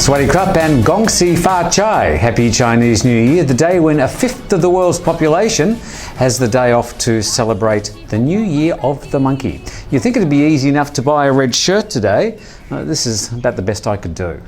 Swadee Krupp and Gong Si Fa Chai. Happy Chinese New Year, the day when a fifth of the world's population has the day off to celebrate the new year of the monkey. You'd think it'd be easy enough to buy a red shirt today. This is about the best I could do.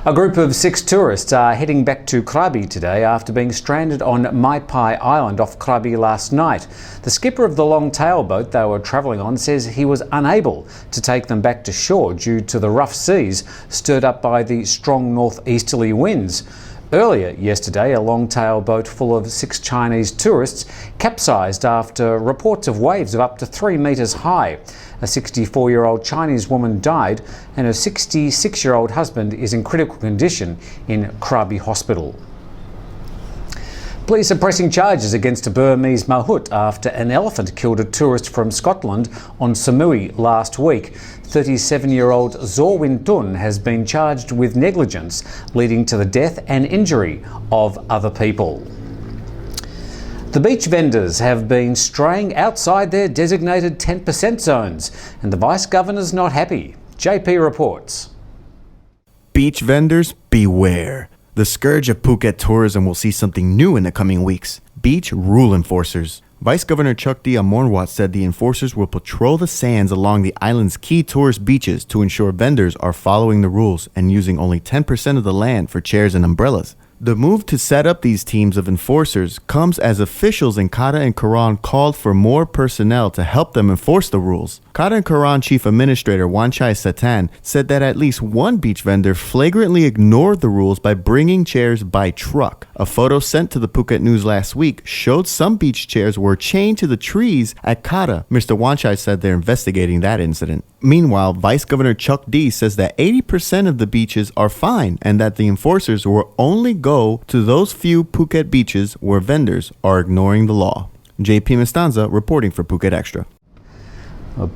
A group of 6 tourists are heading back to Krabi today after being stranded on Mai Pai Island off Krabi last night. The skipper of the long-tail boat they were travelling on says he was unable to take them back to shore due to the rough seas stirred up by the strong northeasterly winds. Earlier yesterday, a long-tail boat full of 6 Chinese tourists capsized after reports of waves of up to 3 metres high. A 64-year-old Chinese woman died and her 66-year-old husband is in critical condition in Krabi Hospital. Police are pressing charges against a Burmese mahout after an elephant killed a tourist from Scotland on Samui last week. 37-year-old Zorwin Tun has been charged with negligence, leading to the death and injury of other people. The beach vendors have been straying outside their designated 10% zones, and the Vice-Governor's not happy. JP reports. Beach vendors, beware. The scourge of Phuket tourism will see something new in the coming weeks. Beach rule enforcers. Vice-Governor Chuck D. Amornwat said the enforcers will patrol the sands along the island's key tourist beaches to ensure vendors are following the rules and using only 10% of the land for chairs and umbrellas. The move to set up these teams of enforcers comes as officials in Kata and Karan called for more personnel to help them enforce the rules. Kata and Karan Chief Administrator Wanchai Satan said that at least one beach vendor flagrantly ignored the rules by bringing chairs by truck. A photo sent to the Phuket News last week showed some beach chairs were chained to the trees at Kata. Mr. Wanchai said they're investigating that incident. Meanwhile, Vice Governor Chuck D says that 80% of the beaches are fine and that the enforcers will only go to those few Phuket beaches where vendors are ignoring the law. JP Mestanza reporting for Phuket Extra.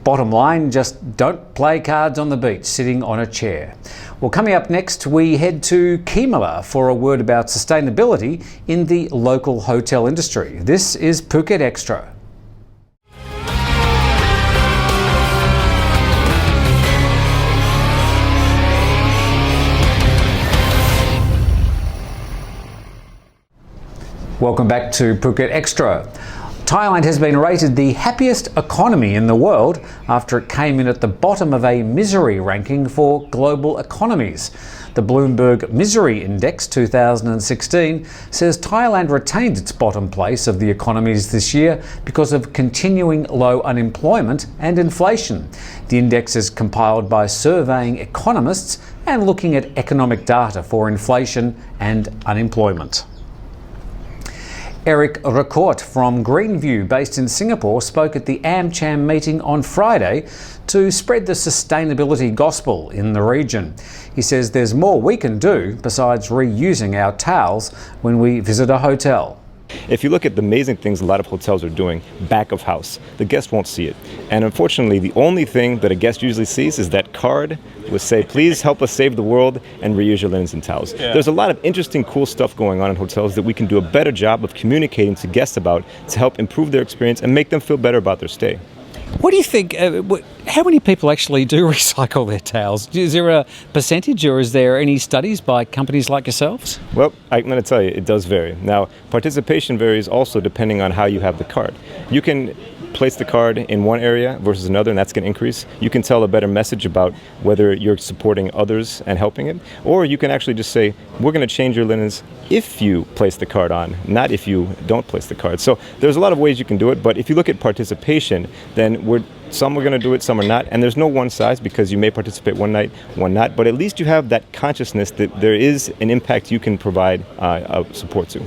Bottom line, just don't play cards on the beach sitting on a chair. Well, coming up next, we head to Kimala for a word about sustainability in the local hotel industry. This is Phuket Extra. Welcome back to Phuket Extra. Thailand has been rated the happiest economy in the world after it came in at the bottom of a misery ranking for global economies. The Bloomberg Misery Index 2016 says Thailand retained its bottom place of the economies this year because of continuing low unemployment and inflation. The index is compiled by surveying economists and looking at economic data for inflation and unemployment. Eric Racourt from Greenview, based in Singapore, spoke at the AmCham meeting on Friday to spread the sustainability gospel in the region. He says there's more we can do besides reusing our towels when we visit a hotel. If you look at the amazing things a lot of hotels are doing back of house, the guest won't see it. And unfortunately, the only thing that a guest usually sees is that card with say, please help us save the world and reuse your linens and towels. Yeah. There's a lot of interesting, cool stuff going on in hotels that we can do a better job of communicating to guests about to help improve their experience and make them feel better about their stay. What do you think, how many people actually do recycle their towels? Is there a percentage or is there any studies by companies like yourselves? Well, I'm going to tell you, it does vary. Now, participation varies also depending on how you have the card. You can place the card in one area versus another, and that's going to increase. You can tell a better message about whether you're supporting others and helping it, or you can actually just say, we're going to change your linens if you place the card on, not if you don't place the card. So there's a lot of ways you can do it, but if you look at participation, then some are going to do it, some are not, and there's no one size because you may participate one night, one not, but at least you have that consciousness that there is an impact you can provide support to.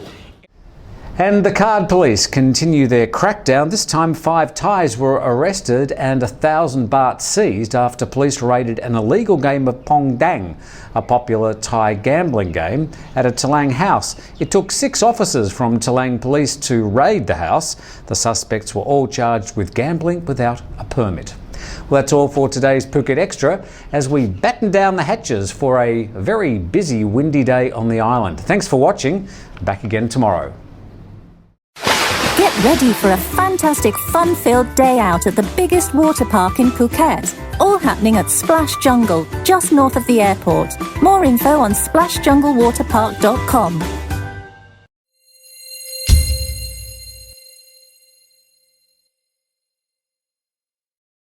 And the card police continue their crackdown. This time 5 Thais were arrested and 1,000 baht seized after police raided an illegal game of Pong Dang, a popular Thai gambling game, at a Talang house. It took 6 officers from Talang police to raid the house. The suspects were all charged with gambling without a permit. Well, that's all for today's Phuket Extra as we batten down the hatches for a very busy, windy day on the island. Thanks for watching. Back again tomorrow. Get ready for a fantastic fun-filled day out at the biggest water park in Phuket. All happening at Splash Jungle, just north of the airport. More info on splashjunglewaterpark.com.